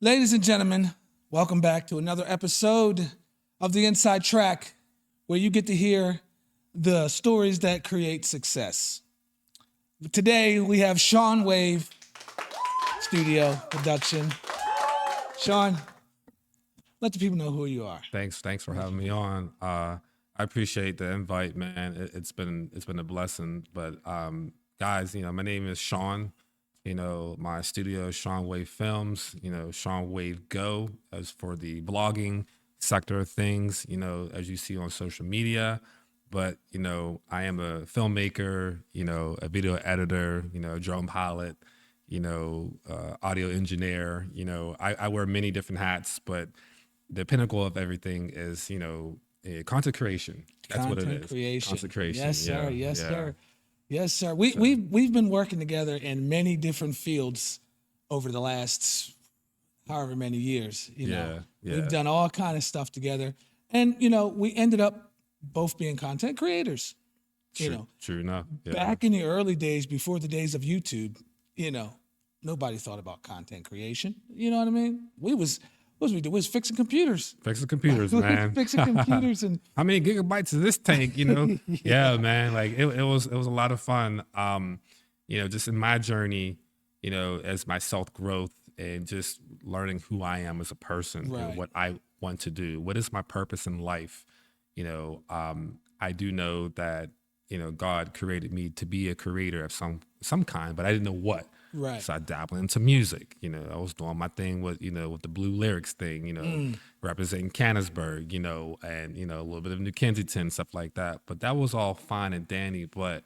Ladies and gentlemen, welcome back to another episode of The Inside Track, where you get to hear the stories that create success. Today, we have Shaun Wave Studio Production. Shaun, let the people know who you are. Thanks for having me on. I appreciate the invite, man. It's been a blessing. But guys, my name is Shaun. My studio is Shaun Wave Films. Shaun Wave Go as for the blogging sector of things. As you see on social media. But I am a filmmaker. A video editor. Drone pilot. Audio engineer. I wear many different hats, but the pinnacle of everything is, content creation. That's what it is. Content creation. Yes, sir. Yes, sir. Yes, sir. We've been working together in many different fields over the last however many years. We've done all kind of stuff together, and we ended up both being content creators. True enough. Yeah. Back in the early days, before the days of YouTube, nobody thought about content creation. You know what I mean? What was we do? We was fixing computers. Fixing computers, man. Fixing computers and how many gigabytes is this tank? Yeah, man. Like it was a lot of fun. Just in my journey, as my self growth and just learning who I am as a person and what I want to do. What is my purpose in life? I do know that God created me to be a creator of some kind, but I didn't know what. Right. So I dabbled into music. I was doing my thing with with the Blue Lyrics thing. Representing Canonsburg. And a little bit of New Kensington, stuff like that. But that was all fine and dandy. But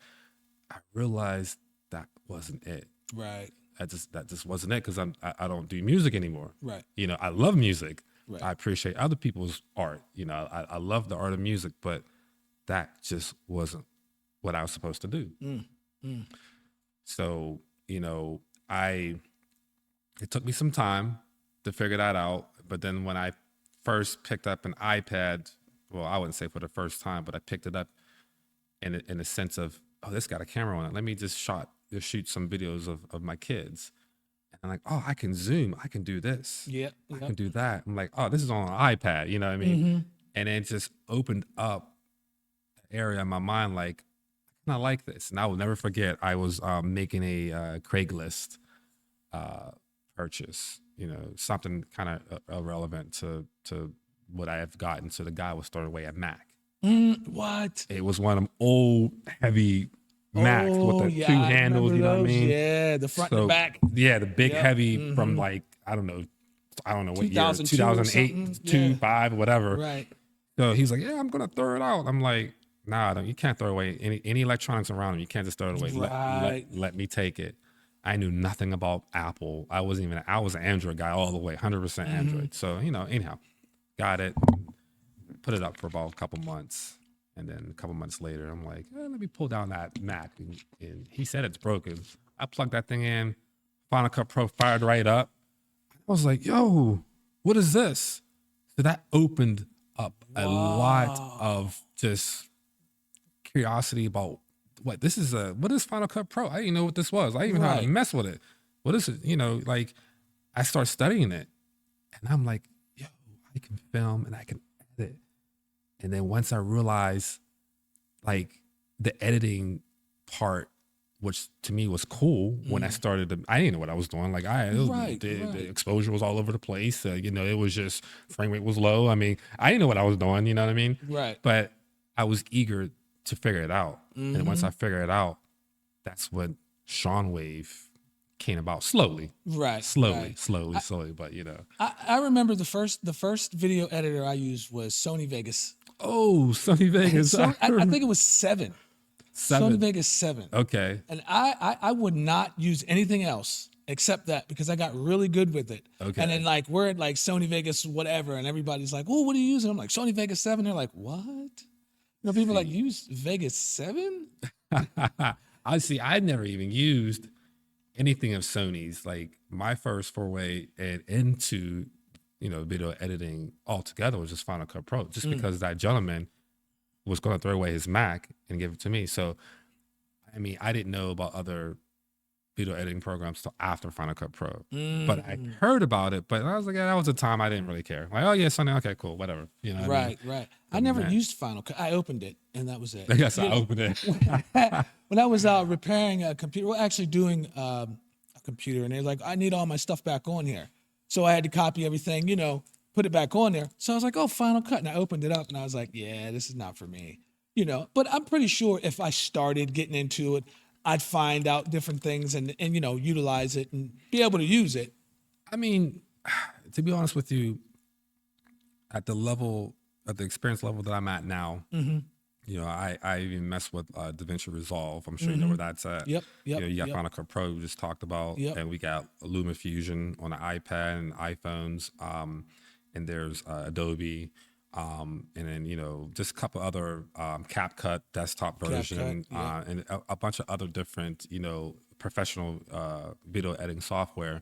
I realized that wasn't it. Right. That just wasn't it, because I don't do music anymore. Right. I love music. Right. I appreciate other people's art. I love the art of music, but that just wasn't what I was supposed to do. So, it took me some time to figure that out. But then when I first picked up an iPad, well, I wouldn't say for the first time, but I picked it up in a sense of, oh, this got a camera on it. Let me just shoot some videos of my kids. And I'm like, oh, I can zoom. I can do this. Yeah. I can do that. I'm like, oh, this is on an iPad. You know what I mean? And it just opened up an area in my mind, like, I like this. And I will never forget, I was making a Craigslist purchase, something kind of irrelevant to what I have gotten. So the guy was throwing away a Mac. What? It was one of them old, heavy Macs with the two handles, you know what I mean? Yeah, the front and the back. Yeah, the big heavy from like, I don't know what year, 2008, 2005, whatever. Right. So he's like, yeah, I'm going to throw it out. I'm like, nah, you can't throw away any electronics around them. You can't just throw it away. Right. Let me take it. I knew nothing about Apple. I was an Android guy all the way, 100% Android. So, anyhow, got it, put it up for about a couple months. And then a couple months later, I'm like, let me pull down that Mac. And he said it's broken. I plugged that thing in, Final Cut Pro fired right up. I was like, yo, what is this? So that opened up a lot of just curiosity about what is Final Cut Pro? I didn't know what this was. I didn't even know how to mess with it. What is it? Like I start studying it, and I'm like, yo, I can film and I can edit. And then once I realized like the editing part, which to me was cool when I started I didn't know what I was doing. Like the exposure was all over the place. It was just frame rate was low. I mean, I didn't know what I was doing, you know what I mean? Right. But I was eager to figure it out. And once I figured it out, that's when Shaun Wave came about slowly. Right. Slowly. But I remember the first video editor I used was Sony Vegas. Oh, Sony Vegas. I think it was 7. Sony Vegas 7. Okay. And I would not use anything else except that, because I got really good with it. Okay. And then like we're at like Sony Vegas whatever, and everybody's like, oh, what are you using? I'm like, Sony Vegas 7. They're like, what? People like, use Vegas 7? I see. I never even used anything of Sony's. Like my first foray into video editing altogether was just Final Cut Pro, just because that gentleman was going to throw away his Mac and give it to me. So, I mean, I didn't know about other video editing programs till after Final Cut Pro. But I heard about it, but I was like, yeah, that was a time I didn't really care. Like, oh yeah, Sunday, okay, cool, whatever. You know what I mean? Right. I never used Final Cut. I opened it, and that was it. I guess I opened it. When I was repairing a computer, well, actually doing a computer, and they're like, I need all my stuff back on here. So I had to copy everything, put it back on there. So I was like, oh, Final Cut. And I opened it up, and I was like, yeah, this is not for me. But I'm pretty sure if I started getting into it, I'd find out different things and utilize it and be able to use it. I mean, to be honest with you, at the experience level that I'm at now, I even mess with DaVinci Resolve. I'm sure you know where that's at. Yep. You got Final Cut Pro we just talked about, and we got LumaFusion on the iPad and iPhones, and there's Adobe. And then, just a couple other CapCut desktop version, and a bunch of other different, professional video editing software.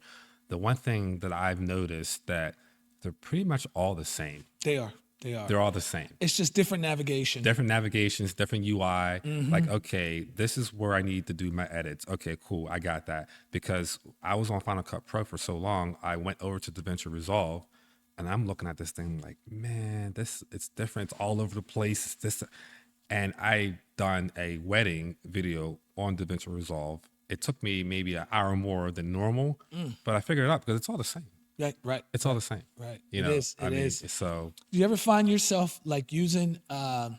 The one thing that I've noticed that they're pretty much all the same. They are. They're all the same. It's just different navigation. Different navigations, different UI. Like, okay, this is where I need to do my edits. Okay, cool. I got that. Because I was on Final Cut Pro for so long, I went over to DaVinci Resolve. And I'm looking at this thing like, man, it's different. It's all over the place. And I done a wedding video on DaVinci Resolve. It took me maybe an hour more than normal, but I figured it out because it's all the same. Right. It's all the same. Right. It is. So, do you ever find yourself like using a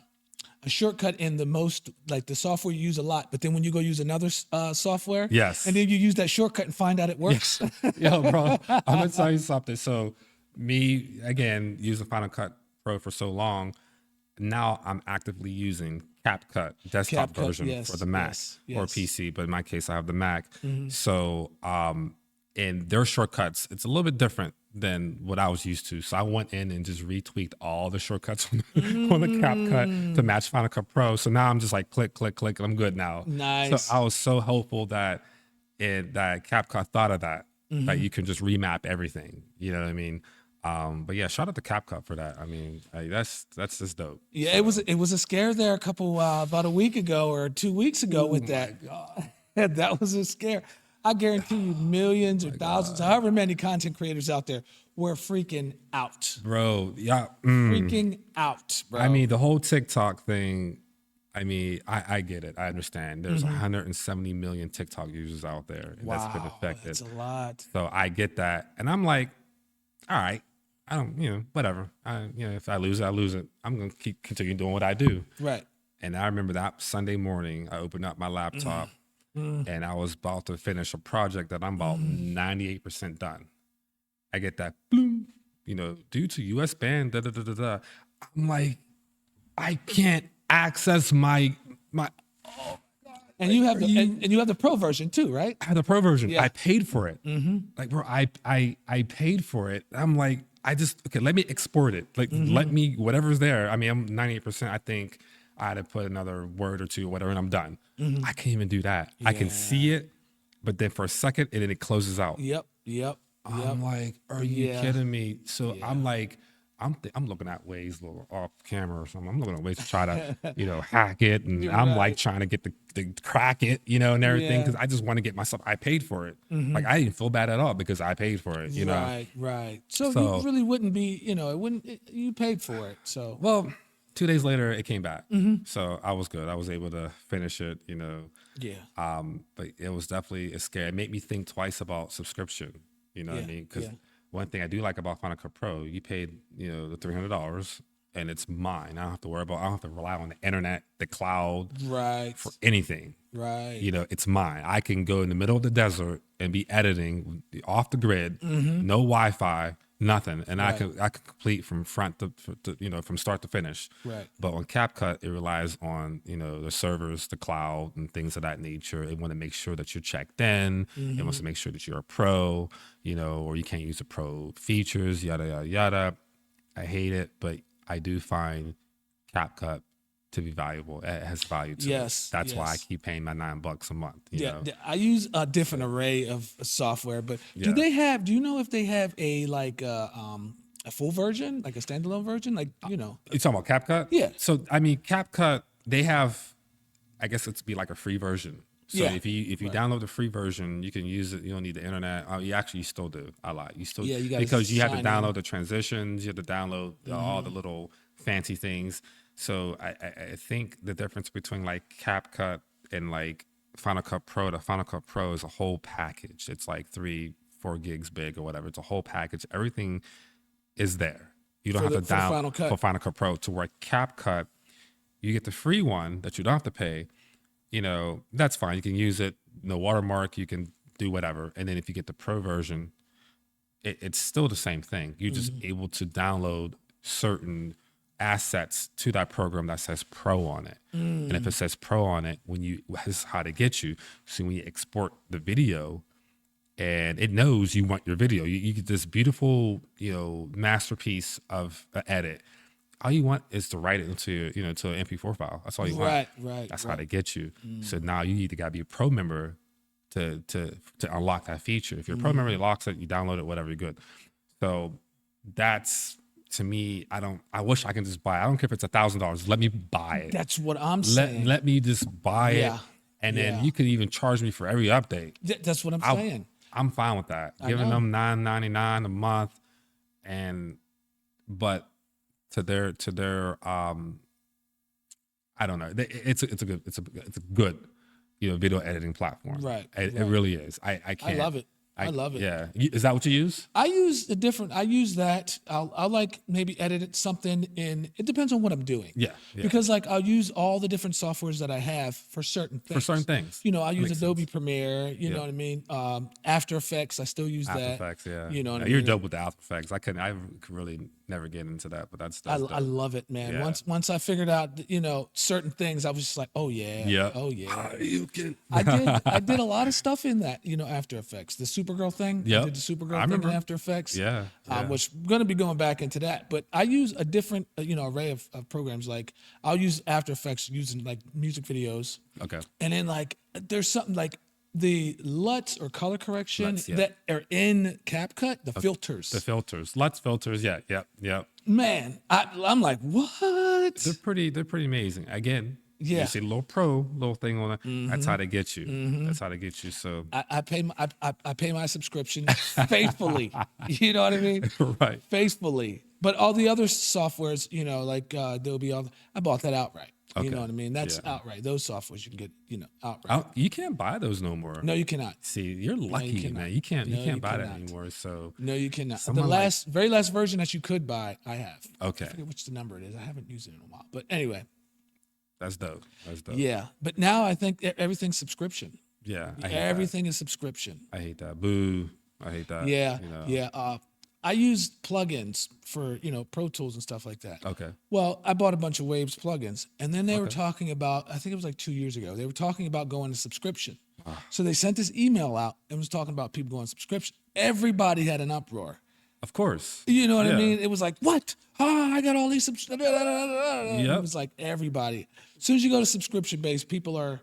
shortcut in the software you use a lot, but then when you go use another software, yes, and then you use that shortcut and find out it works? Yes. Yo, bro, I'm gonna tell you something. So, me again using Final Cut Pro for so long, now I'm actively using CapCut desktop version for the Mac or PC, but in my case I have the Mac. So and their shortcuts, it's a little bit different than what I was used to. So I went in and just retweaked all the shortcuts on the CapCut to match Final Cut Pro. So now I'm just like click, and I'm good now. Nice. So I was so hopeful that CapCut thought of that you can just remap everything. You know what I mean? But yeah, shout out to CapCut for that. I mean, that's just dope. Yeah, so. It was a scare there about a week ago or 2 weeks ago with that. That was a scare. I guarantee you millions or thousands, however many content creators out there were freaking out. Bro, yeah. Freaking out, bro. I mean, the whole TikTok thing, I mean, I get it. I understand. There's 170 million TikTok users out there that's been affected. That's a lot. So I get that. And I'm like, all right, I don't, whatever. If I lose it, I lose it. I'm going to continue doing what I do. Right. And I remember that Sunday morning, I opened up my laptop and I was about to finish a project that I'm about 98% done. I get that, bloom, due to US ban, I'm like, I can't access my. And you have the pro version too, right? I have the pro version. Yeah. I paid for it. Like, bro, I paid for it. I'm like, let me export it. Like, let me, whatever's there. I mean, I'm 98%. I think I had to put another word or two, whatever, and I'm done. I can't even do that. I can see it, but then for a second, and then it closes out. Yep. I'm like, are you kidding me? So I'm like, I'm looking at ways off camera or something. I'm looking at ways to try to, hack it. And I'm like trying to get the crack it, and everything. Cause I just want to get myself, I paid for it. Like I didn't feel bad at all because I paid for it, Right. So you really wouldn't be, you paid for it. So, well, 2 days later it came back. So I was good. I was able to finish it, Yeah. But it was definitely a scare. It made me think twice about subscription, what I mean? Cause one thing I do like about Final Cut Pro, you paid, the $300 and it's mine. I don't have to worry about, I don't have to rely on the internet, the cloud, for anything. Right. It's mine. I can go in the middle of the desert and be editing off the grid, no Wi-Fi, nothing. And I can complete from front to from start to finish. Right. But on CapCut, it relies on, the servers, the cloud and things of that nature. It want to make sure that you're checked in. It wants to make sure that you're a pro, or you can't use the pro features, yada, yada, yada. I hate it, but I do find CapCut to be valuable. It has value to it. That's why I keep paying my $9 a month. You know? I use a different array of software, but do you know if they have a full version, like a standalone version? Like, You're talking about CapCut? Yeah. So, I mean, CapCut, they have, I guess it's be like a free version. So Yeah. if you download the free version, you can use it. You don't need the internet. Oh, you still do. I lie. You still Yeah, you gotta because you have to sign download in. the transitions. You have to download all the little fancy things. So I think the difference between like CapCut and like Final Cut Pro, the Final Cut Pro is a whole package. It's like 3-4 gigs big or whatever. It's a whole package. Everything is there. You don't have to For the Final Cut. for Final Cut Pro. To where CapCut, you get the free one that you don't have to pay. That's fine. You can use it, no watermark. You can do whatever. And then if you get the pro version, it's still the same thing. You're just able to download certain assets to that program that says pro on it. And if it says pro on it, this is how to get you. So when you export the video, and it knows you want your video, you get this beautiful, masterpiece of an edit. All you want is to write it into, to an MP4 file. That's all you want. Right. That's how they get you. So now you either got to be a pro member to unlock that feature. If you're a pro member, it locks it, you download it, whatever, you're good. So that's, to me, I wish I can just buy it. I don't care if it's $1,000. Let me buy it. That's what I'm saying. Let me just buy it. And then you can even charge me for every update. That's what I'm saying. I'm fine with that. Giving them $9.99 a month, but to their I don't know. It's a good video editing platform. Right. It really is. I can't. I love it. I love it. Yeah. Is that what you use? I use that. I'll like maybe edit something in, it depends on what I'm doing. Yeah. Because like I'll use all the different softwares that I have for certain things. I'll use Adobe Premiere, you know what I mean? After Effects, I still use that. After Effects, yeah. You know what I You're mean? dope with the After Effects. I could really never get into that, but that's I dope. love it, man. Yeah. Once I figured out, certain things, I was just like, oh yeah. Yeah. Oh yeah. You can. I did a lot of stuff in that, After Effects. The Supergirl thing. Yep. I did the Supergirl I thing remember. in After Effects. Yeah. Which I'm going to be going back into that. But I use a different, array of programs. Like I'll use After Effects using like music videos. Okay. And then like there's something like the LUTs or color correction LUTs, yeah. that are in CapCut, the filters. The filters. LUTs filters. Yeah. Man, I'm like, what? They're pretty amazing. Again, Yeah. you see a little thing on it. That's how they get you. That's how they get you. So I pay my subscription faithfully. You know what I mean? right. Faithfully. But all the other softwares, like Adobe, I bought that outright. Okay. You know what I mean? That's Yeah. outright. Those softwares you can get, outright. You can't buy those no more. No, you cannot. See, you're lucky, cannot. man. You can't No, buy that cannot. anymore. So No, you cannot. Someone The very last version that you could buy, I have. Okay. I forget which the number it is. I haven't used it in a while. But anyway, that's dope. yeah. But now I think everything's subscription. Yeah. I hate Everything is subscription. that. I hate that. Boo. I hate that. Yeah, You know. yeah. I use plugins for Pro Tools and stuff like that. Okay. Well, I bought a bunch of Waves plugins, and then they were talking about, I think it was like 2 years ago, they were talking about going to subscription. So they sent this email out and was talking about people going subscription. Everybody had an uproar. Of course. You know what I Yeah. mean? It was like, what? I got all these subscriptions. It Yep. was like everybody. As soon as you go to subscription based, people are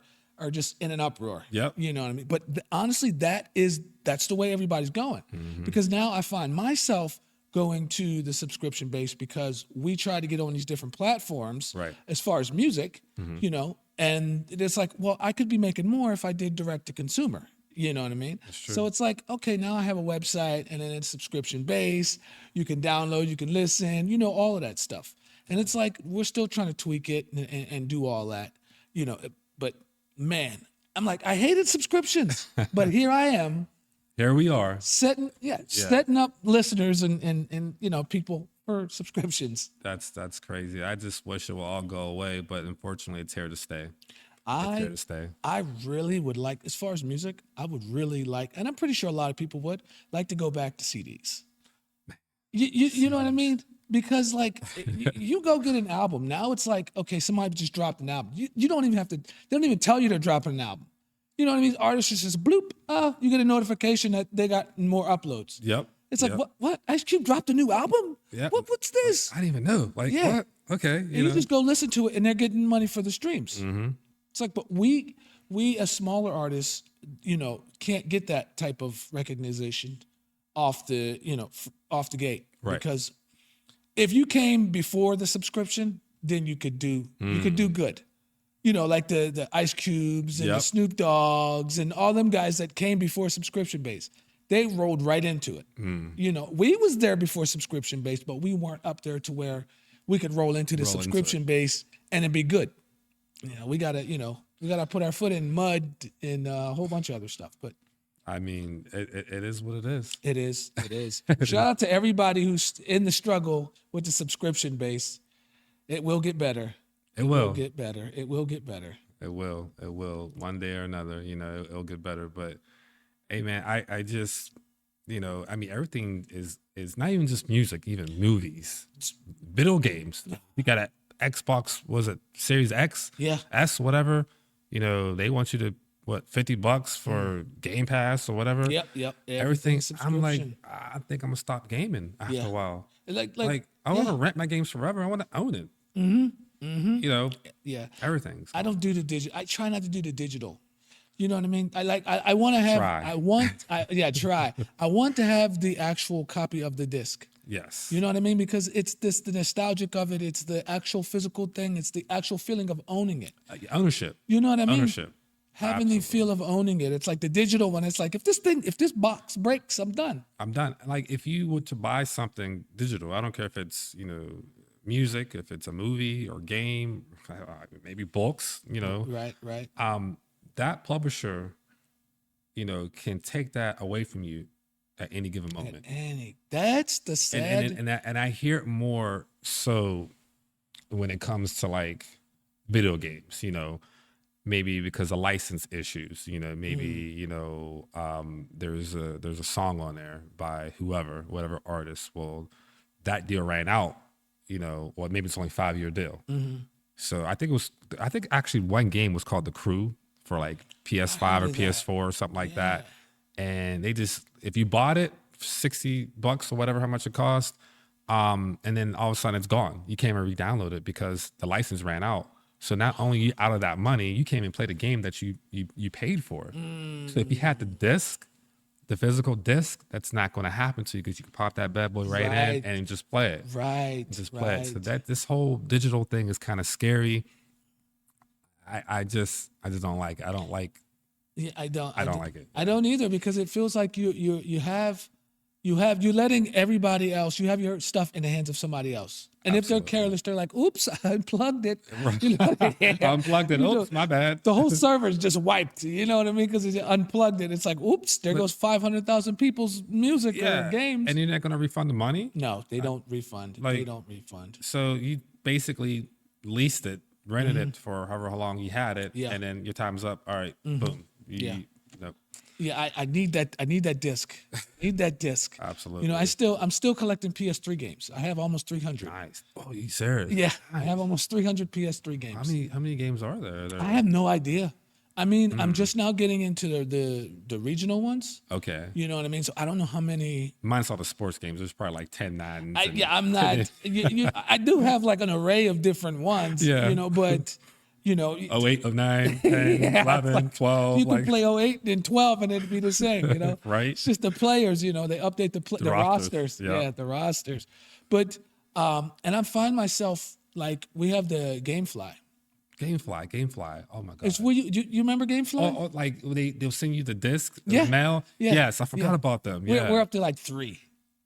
just in an uproar. Yep. You know what I mean? But honestly, that's the way everybody's going. Because now I find myself going to the subscription base because we try to get on these different platforms Right. as far as music, and it's like, well, I could be making more if I did direct to consumer. You know what I mean? So it's like, okay, now I have a website and then it's subscription based. You can download, you can listen, all of that stuff. And it's like, we're still trying to tweak it and do all that, but man, I'm like, I hated subscriptions, but here I am Here we are. setting up listeners and people for subscriptions. That's crazy. I just wish it would all go away, but unfortunately, it's here to stay. It's here to stay. I really would like, as far as music, I would really like, and I'm pretty sure a lot of people would like to go back to CDs. You know what I mean? Because like you go get an album. Now it's like, okay, somebody just dropped an album. You don't even have to, they don't even tell you they're dropping an album. You know what I mean? Artists just says bloop, you get a notification that they got more uploads. Yep. It's like, Yep. what? Ice Cube dropped a new album? Yeah. What's this? I didn't even know. Like, Yeah. what? Okay. And you just go listen to it and they're getting money for the streams. It's like, but we as smaller artists, can't get that type of recognition off the gate. Right. Because if you came before the subscription, then you could do good. you know, like the Ice Cubes and the Yep. Snoop Dogs and all them guys that came before subscription based. They rolled right into it. You know, we was there before subscription based, but we weren't up there to where we could roll into the Roll into subscription base and it'd be good. You know, we gotta put our foot in mud and a whole bunch of other stuff. But I mean, it is what it is. it is. Shout out to everybody who's in the struggle with the subscription base. It will get better. It will. Get better. It will get better. It will. It will. One day or another, you know, it'll get better. But hey, man, I just, you know, I mean, everything is not even just music, even movies, video games. You got an Xbox, was it Series X? Yeah. S, whatever. You know, they want you to, what, $50 for Game Pass or whatever. Yep. Everything. I'm like, subscription. I think I'm gonna stop gaming after a while. Like I want to rent my games forever. I want to own it. You know, yeah. everything. I don't do the digital. I try not to do the digital. You know what I mean? I want to have. Try. Try. I want to have the actual copy of the disc. Yes. You know what I mean? Because it's the nostalgic of it. It's the actual physical thing. It's the actual feeling of owning it. Ownership. You know what I mean? Ownership. Having the feel of owning it. It's like the digital one. It's like if this box breaks, I'm done. I'm done. Like if you were to buy something digital, I don't care if it's, you know, music, if it's a movie or game, maybe books, you know. Right. That publisher, you know, can take that away from you at any given moment. That's the sad. And I hear it more so when it comes to like video games, you know, maybe because of license issues, you know, maybe, you know, there's a song on there by whatever artist. Well, that deal ran out, you know, or maybe it's only a 5-year deal. So I think actually one game was called The Crew for like PS5 or PS4 or something like that. And they just, if you bought it, $60 or whatever, how much it cost, and then all of a sudden it's gone. You can't even re-download it because the license ran out. So not only you out of that money, you can't even play the game that you paid for. So if you had the disc, the physical disc, that's not going to happen to you because you can pop that bad boy right in and just play it. Just play it. So this whole digital thing is kind of scary. I just don't like it. I don't like. Yeah, I don't like it. I don't either because it feels like you're letting everybody else. You have your stuff in the hands of somebody else, and if they're careless, they're like, "Oops, I unplugged it." You know? Unplugged it. Oops, my bad. The whole server's just wiped. You know what I mean? Because it unplugged it. It's like, "Oops, there goes 500,000 people's music or games." And you're not gonna refund the money? No, they don't refund. They don't refund. So you basically leased it, rented it for however long you had it, and then your time's up. All right, boom. Yeah, I need that. I need that disc. Need that disc. Absolutely. You know, I'm still collecting PS3 games. I have almost 300. Nice. Oh, you serious? Yeah, Nice. I have almost 300 PS3 games. How many games are there? I have no idea. I mean, I'm just now getting into the regional ones. Okay. You know what I mean? So I don't know how many. Mine's all the sports games. There's probably like 10 Maddens. I'm not. I do have like an array of different ones. Yeah. You know, but. You know, 08, 09, 10, 11, 12. You can play 08 and 12 and it'd be the same, you know? Right. It's just the players, you know, they update the rosters. Yeah, the rosters. But, and I find myself, like, we have the Gamefly. Gamefly. Oh my God. It's where you remember Gamefly? Oh, like they'll send you the disc, the mail? Yeah. Yes, I forgot about them. Yeah. We're up to like 3.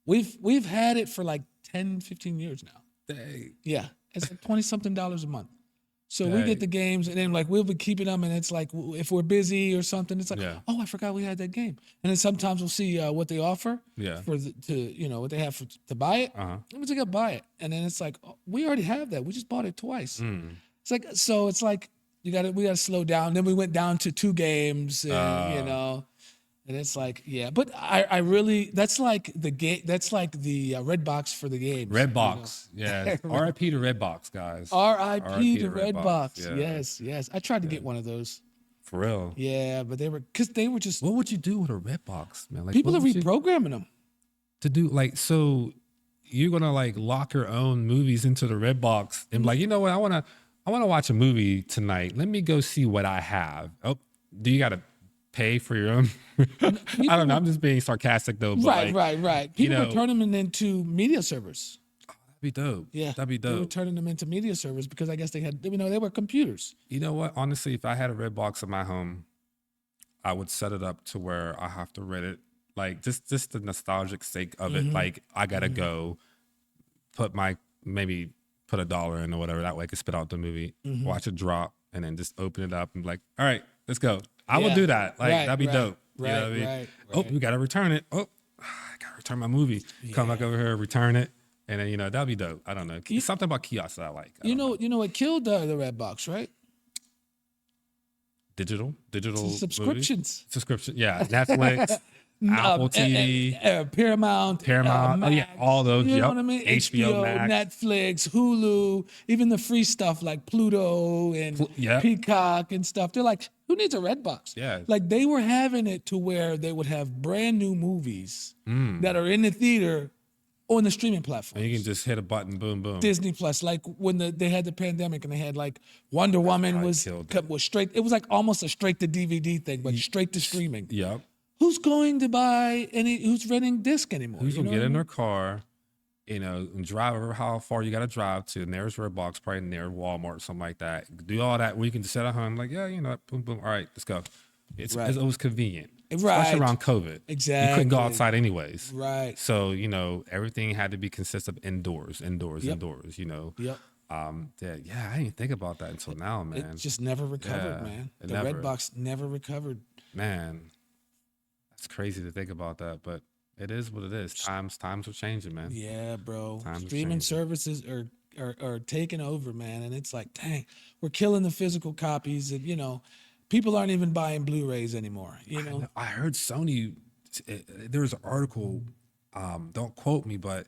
We've had it for like 10, 15 years now. Dang. Yeah. It's like $20-something a month. So we get the games, and then like we'll be keeping them, and it's like if we're busy or something, it's like, oh, I forgot we had that game. And then sometimes we'll see what they offer what they have to buy it. And we just gotta buy it, and then it's like, oh, we already have that. We just bought it twice. It's like it's like we gotta slow down. Then we went down to 2 games, and, you know. And it's like, but I really, that's like the game, that's like the red box for the games. Red box, yeah. R.I.P. to Red Box, guys. R.I.P. to Red Box. Yes. I tried to get one of those. For real. Yeah, but they were just. What would you do with a Red Box, man? Like, people are reprogramming them. To do, like, so you're going to, like, lock your own movies into the Red Box and be like, you know what, I want to watch a movie tonight. Let me go see what I have. Oh, do you got to pay for your own? I don't know. I'm just being sarcastic though. But right. People are turning them into media servers. That'd be dope. Yeah, That'd be they were dope. turning them into media servers because I guess they had, they were computers. You know what? Honestly, if I had a red box in my home, I would set it up to where I have to rent it. Like just the nostalgic sake of it. Like I gotta go maybe put $1 in or whatever. That way I could spit out the movie, watch it drop, and then just open it up and be like, all right, let's go. I would Yeah. do that. Like Right, that'd be right, dope. You know right, what I mean? right, Oh, right. we gotta return it. Oh, I gotta return my movie. Come back over here, return it. And then, that'd be dope. I don't know. Something about kiosks that I like. I don't know. You know what killed the red box, right? Digital movies? Subscriptions. Subscription. Yeah. Netflix, Apple TV, Paramount, Oh yeah, all those. You know Yep. what I mean? HBO Max. Netflix, Hulu, even the free stuff like Pluto and Yep. Peacock and stuff. They're like, who needs a red box? Yeah. Like they were having it to where they would have brand new movies that are in the theater on the streaming platform. And you can just hit a button, boom, boom. Disney Plus, like when they had the pandemic and they had like Wonder Woman was straight. It was like almost a straight to DVD thing, but straight to streaming. Yep. Who's going to buy who's renting disc anymore? Who's gonna get in their car, and drive over how far you gotta drive to nearest Redbox, probably near Walmart or something like that. Do all that where you can just sit at home, like, yeah, boom, boom. All right, let's go. It was convenient. Especially around COVID. Exactly. You couldn't go outside anyways. Right. So, everything had to be consistent of indoors. Yep. Yep. I didn't think about that until now, man. It just never recovered, man. The red box never recovered. Man, that's crazy to think about that, but it is what it is. Times are changing, man. Yeah, bro. Times are Streaming changing. services are taking over, man. And it's like, dang, we're killing the physical copies. And, people aren't even buying Blu-rays anymore, I heard Sony, there was an article, don't quote me, but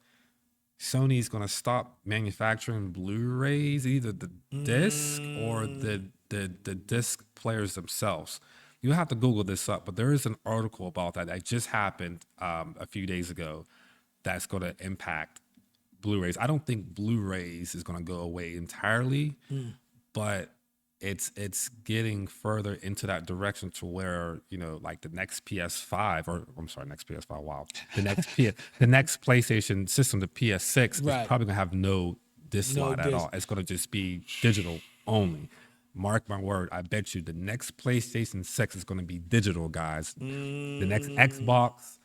Sony's going to stop manufacturing Blu-rays, either the disc or the disc players themselves. You have to Google this up, but there is an article about that just happened a few days ago that's going to impact Blu-rays. I don't think Blu-rays is going to go away entirely, but it's getting further into that direction to where, like the next PS5 next PS5, wow. The next PlayStation system, the PS6, is probably gonna have no disc slot at all. It's gonna just be digital only. Mark my word, I bet you the next PlayStation 6 is gonna be digital, guys. The next Xbox,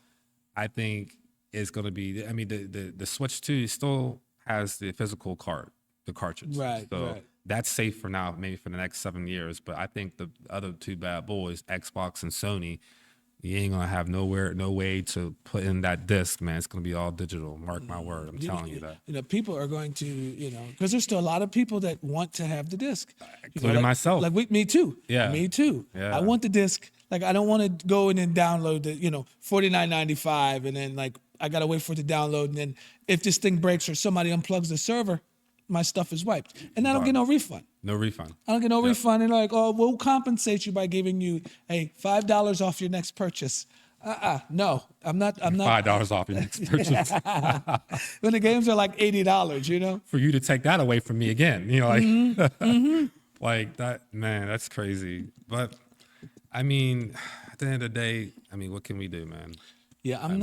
I think, is gonna be, the Switch 2 still has the physical the cartridge. Right. So right. that's safe for now, maybe for the next 7 years. But I think the other two bad boys, Xbox and Sony, you ain't gonna have no way to put in that disc, man. It's gonna be all digital. Mark my word. I'm telling you that. People are going to, because there's still a lot of people that want to have the disc, including myself. Like me too. Yeah, me too. Yeah. I want the disc. Like I don't want to go in and download the, $49.95, and then like I gotta wait for it to download, and then if this thing breaks or somebody unplugs the server, my stuff is wiped, and I don't get no refund. No refund. I don't get no refund. And like, oh, we'll compensate you by giving you $5 off your next purchase. No, I'm not. $5 off your next purchase. When the games are like $80, For you to take that away from me again, like that, man, that's crazy. But at the end of the day, what can we do, man? Yeah, I'm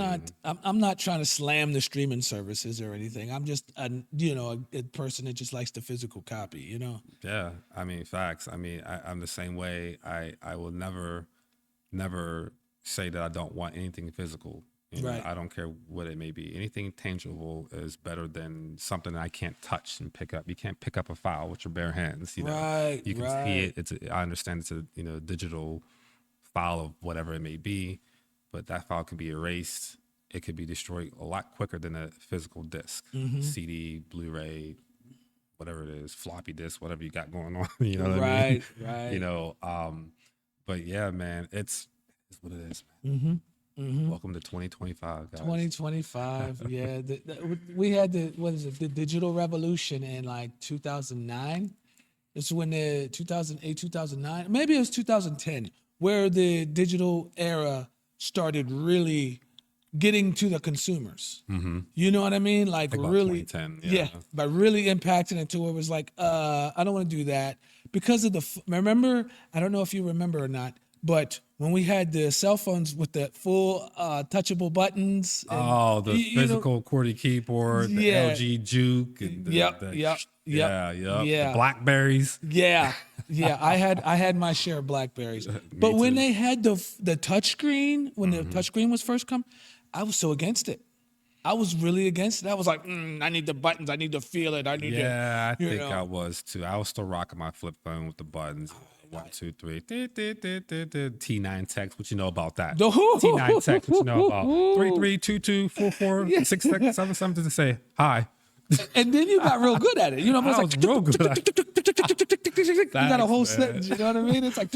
not trying to slam the streaming services or anything. I'm just a person that just likes the physical copy, Yeah, facts. I'm the same way. I will never say that I don't want anything physical. Right. I don't care what it may be. Anything tangible is better than something that I can't touch and pick up. You can't pick up a file with your bare hands. Right. You can see it. I understand it's a digital file of whatever it may be. But that file can be erased. It could be destroyed a lot quicker than a physical disc, CD, Blu-ray, whatever it is, floppy disk, whatever you got going on. You know what I mean? Right. But yeah, man, it's what it is, man. Welcome to 2025, guys. 2025. Yeah. We had the digital revolution in like 2009. It's when the 2008, 2009, maybe it was 2010, where the digital era started really getting to the consumers. You know what I mean? Like really, 2010, by really impacting it to where it was like, I don't want to do that because of remember, I don't know if you remember or not, But when we had the cell phones with the full touchable buttons, and, Oh, the you know, physical QWERTY keyboard, the yeah, LG Juke, and yep, yep, yep, the yeah. Blackberries. Yeah, yeah, I had my share of Blackberries, but Me when too. they had the touchscreen, when the touchscreen was first come, I was so against it. I was really against it. I was like, I need the buttons. I need to feel it. I need to, Yeah, I you think I know. was too. I was still rocking my flip phone with the buttons. 1, 2, 3. T9 text. What you know about that? T9 text. What you know about? 3322446677 to say hi. And then you got real good at it. You know, it was I like was real good at you got a whole Thanks, man. sentence. You know what I mean? It's like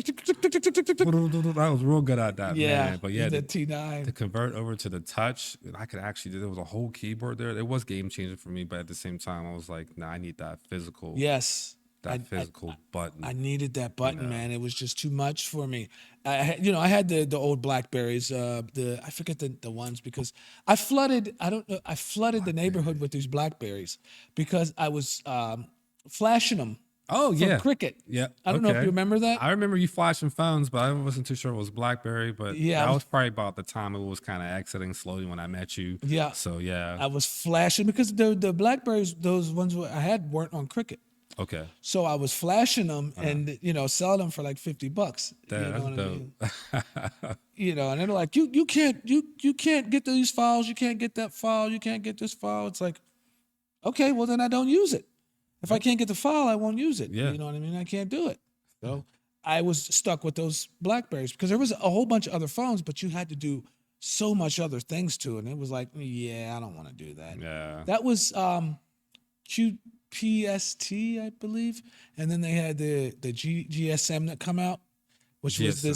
I was real good at that, yeah, man. But yeah, the to T9. convert over to the touch, I could actually. There was a whole keyboard there. It was game changing for me, but at the same time, I was like, nah, I need that physical. Yes, That physical button. I needed that button, man. It was just too much for me. I had the old Blackberries. I forget the ones because I flooded. I don't know. I flooded the neighborhood with these Blackberries because I was flashing them. Oh for yeah, cricket. yeah. I don't know if you remember that. I remember you flashing phones, but I wasn't too sure it was BlackBerry. But Yeah, that was probably about the time it was kind of exiting slowly when I met you. Yeah. So yeah. I was flashing because the Blackberries, those ones I had weren't on cricket. Okay. So I was flashing them and selling them for like $50. You That's know what I dope. mean? And they're like, you can't get these files, you can't get that file, you can't get this file. It's like, okay, well then I don't use it. If I can't get the file, I won't use it. Yeah. You know what I mean? I can't do it. So I was stuck with those Blackberries because there was a whole bunch of other phones, but you had to do so much other things to it. And it was like, yeah, I don't want to do that. Yeah. That was QPST, I believe. And then they had the GSM that come out, which was the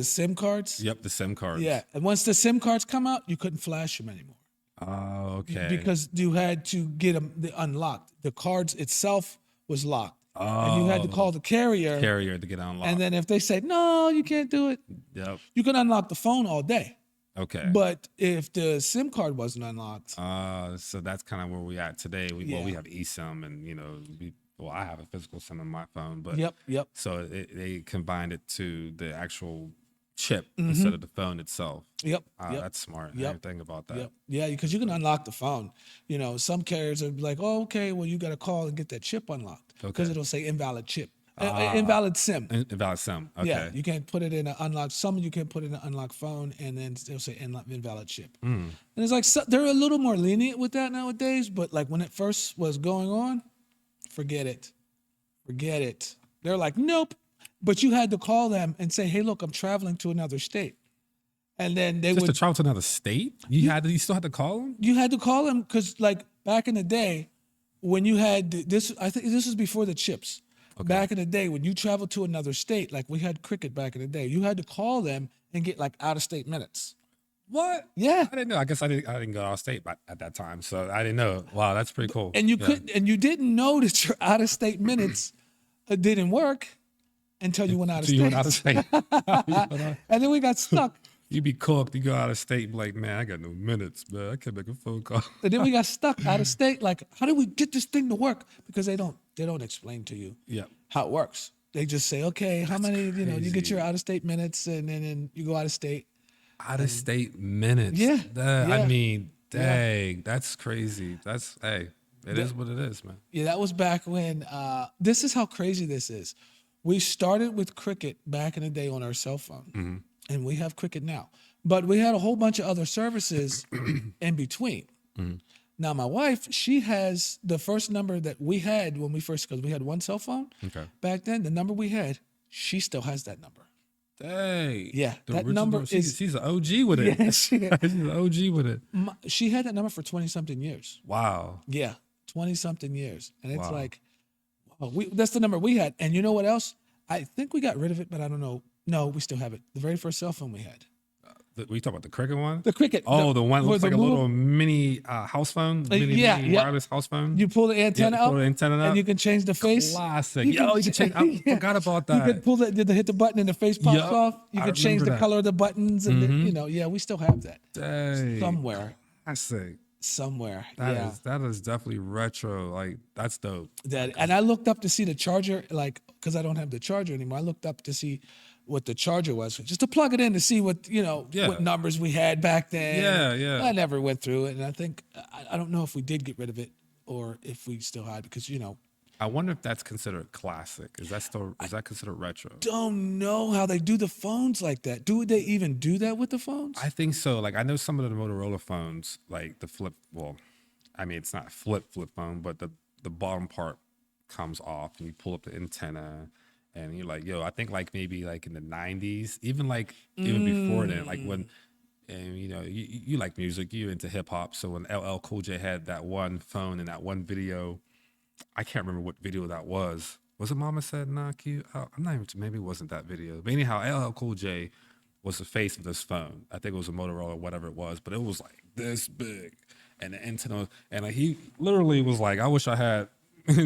SIM cards. Yep, the SIM cards. Yeah. And once the SIM cards come out, you couldn't flash them anymore. Oh, okay. Because you had to get them unlocked. The cards itself was locked. And you had to call the carrier To get unlocked. And then if they said, no, you can't do it, Yep. you can unlock the phone all day. Okay. But if the SIM card wasn't unlocked. So that's kind of where we at today. We have eSIM and, I have a physical SIM in my phone, but Yep. So they combined it to the actual chip instead of the phone itself. Yep. That's smart. I didn't think about that. Yep. Yeah, because you can unlock the phone. Some carriers are like, oh, okay, well, you got to call and get that chip unlocked because it'll say invalid chip. Invalid SIM. Invalid SIM. Okay. Yeah, you can't put it in an unlocked. Some you can put in an unlocked phone, and then they'll say invalid chip. And it's like they're a little more lenient with that nowadays. But like when it first was going on, forget it. They're like, nope. But you had to call them and say, hey, look, I'm traveling to another state. And then they Just would to travel to another state? You still had to call them? You had to call them because, like, back in the day, when you had this, I think this was before the chips. Okay. Back in the day, when you traveled to another state, like we had cricket back in the day, you had to call them and get like out of state minutes. What? Yeah. I didn't know. I guess I didn't go out of state at that time, so I didn't know. Wow, that's pretty cool. And you couldn't, and you didn't know that your out of state minutes didn't work until you went out of state. You went out of state. And then we got stuck. You be cooked. You go out of state, like, man, I got no minutes, man. I can't make a phone call. And then we got stuck out of state. Like, how do we get this thing to work? Because they don't explain to you how it works. They just say, okay, how many, you get your out of state minutes, and then you go out of state. Out of state minutes. Yeah. I mean, dang, that's crazy. It is what it is, man. Yeah, that was back when. This is how crazy this is. We started with cricket back in the day on our cell phone, and we have cricket now. But we had a whole bunch of other services in between. Now, my wife, she has the first number that we had when we first, because we had one cell phone. Okay. Back then, the number we had, she still has that number. Dang. Yeah, that original, number is. She's an OG with it. Yeah, she's an OG with it. She had that number for 20-something years. Wow. Yeah, 20-something years. And it's like, wow, that's the number we had. And you know what else? I think we got rid of it, but I don't know. No, we still have it. The very first cell phone we had. We talking about the cricket one? The cricket. Oh, the one that looks like a little mini house phone? Mini wireless house phone? You pull the antenna up, and you can change the face. Classic. You can change. I forgot about that. You can pull hit the button and the face pops off. You can change the color of the buttons. And we still have that. Dang. Somewhere. Classic. Somewhere. That is definitely retro. Like, that's dope. And I looked up to see the charger, like, because I don't have the charger anymore. I looked up to see what the charger was, just to plug it in to see what what numbers we had back then. Yeah. I never went through it, and I think I don't know if we did get rid of it or if we still had, because I wonder if that's considered classic. Is that considered retro? don't know how they do the phones like that. Do they even do that with the phones? I think so. Like I know some of the Motorola phones, like the flip. Well, I mean it's not flip phone, but the bottom part comes off and you pull up the antenna. And you're like, yo, I think like maybe like in the 90s, even before then, like when, and you like music, you into hip hop. So when LL Cool J had that one phone and that one video, I can't remember what video that was. Was it Mama Said Knock You Out? I'm not even, maybe it wasn't that video. But anyhow, LL Cool J was the face of this phone. I think it was a Motorola or whatever it was, but it was like this big. And the antenna, and like, he literally was like, I wish I had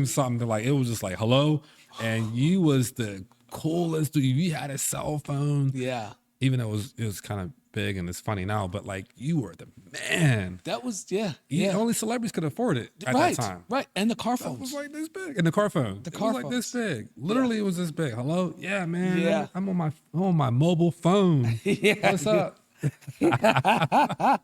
something to like, it was just like, hello. And you was the coolest dude. You had a cell phone. Yeah. Even though it was kind of big and it's funny now, but like you were the man. That was, yeah. Only celebrities could afford it at that time. Right. And the car It phones. was like this big. And the car phone. The car was like phones. this big. Literally it was this big. Hello? Yeah, man. Yeah. I'm on my mobile phone. Yeah. What's up? The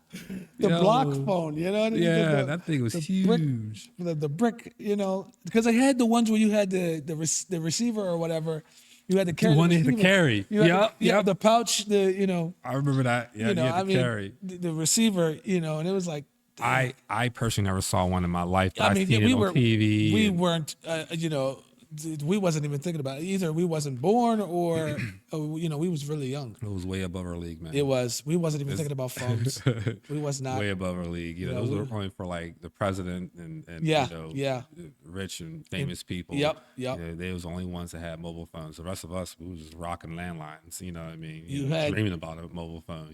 block phone, you know what I mean? Yeah, that thing was huge. The brick, because I had the ones where you had the receiver or whatever. You had to carry. One to carry. Yeah, the pouch. I remember that. Yeah, you had to carry the receiver. And it was like. I personally never saw one in my life. But I mean, seen it on TV. We weren't. We wasn't even thinking about it. Either we wasn't born or, we was really young. It was way above our league, man. It was. We wasn't even thinking about phones. We was not. Way above our league. Those were only for like the president and rich and famous people. Yep. They was the only ones that had mobile phones. The rest of us, we was just rocking landlines. You know what I mean? You had dreaming about a mobile phone.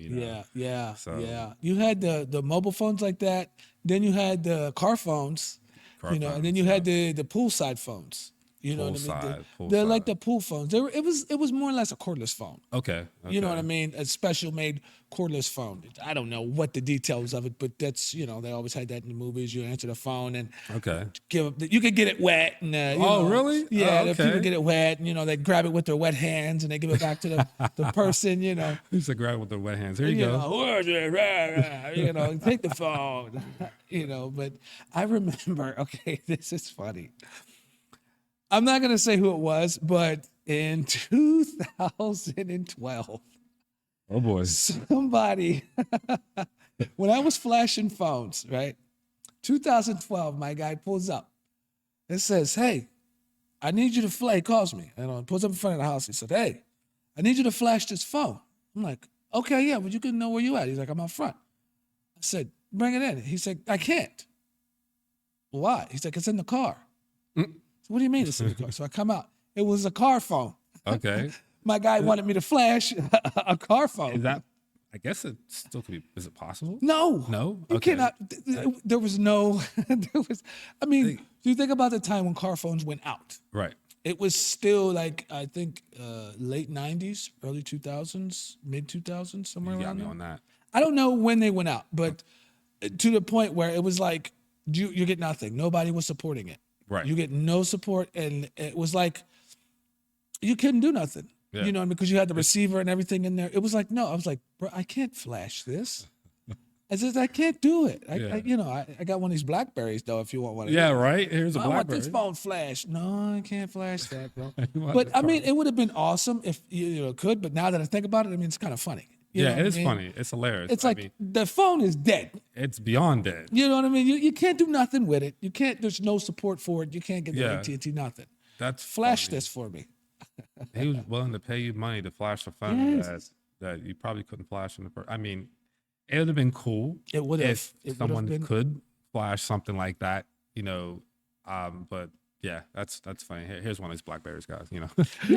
Yeah. So, You had the mobile phones like that. Then you had the car phones. And then you had the poolside phones. You know what I mean? They're like the pool phones. It was more or less a cordless phone. Okay. You know what I mean? A special made cordless phone. I don't know what the details of it, but that's they always had that in the movies. You answer the phone and you could get it wet. And, really? Yeah, okay. people get it wet, and they grab it with their wet hands and they give it back to the person. They used to grab it with their wet hands. Here you go. Take the phone. But I remember. Okay, this is funny. I'm not going to say who it was, but in 2012, oh boy, somebody, when I was flashing phones, right? 2012, my guy pulls up and says, hey, I need you to flash, he calls me, and pulls up in front of the house. He said, hey, I need you to flash this phone. I'm like, okay, yeah, but you can know where you at. He's like, I'm out front. I said, bring it in. He said, I can't. Why? He's like, it's in the car. What do you mean it's in the car? So I come out. It was a car phone. Okay. My guy wanted me to flash a car phone. Is that? I guess it still could be. Is it possible? No. No. You cannot. There was no. There was. I mean, do you think about the time when car phones went out? Right. It was still like I think late '90s, early 2000s, mid 2000s, somewhere around there. You got me on that. I don't know when they went out, but to the point where it was like you get nothing. Nobody was supporting it. Right. You get no support, and it was like you couldn't do nothing. Yeah. You know, because you had the receiver and everything in there. It was like, no, I was like, bro, I can't flash this. I said, I can't do it. I got one of these Blackberries though. If you want one. Yeah, right. Here's a Blackberry. I want this phone flashed. No, I can't flash that, bro. But I mean, it would have been awesome if you could. But now that I think about it, I mean, it's kind of funny. Yeah, it is funny. It's hilarious. It's like the phone is dead. It's beyond dead. You know what I mean? You can't do nothing with it. You can't. There's no support for it. You can't get the AT&T nothing. That's flash funny. this for me. He was willing to pay you money to flash a phone that you probably couldn't flash in the first. I mean, it would have been cool. It would have. If someone could flash something like that, but yeah, that's funny. Here's one of these Blackberries, guys. Yeah,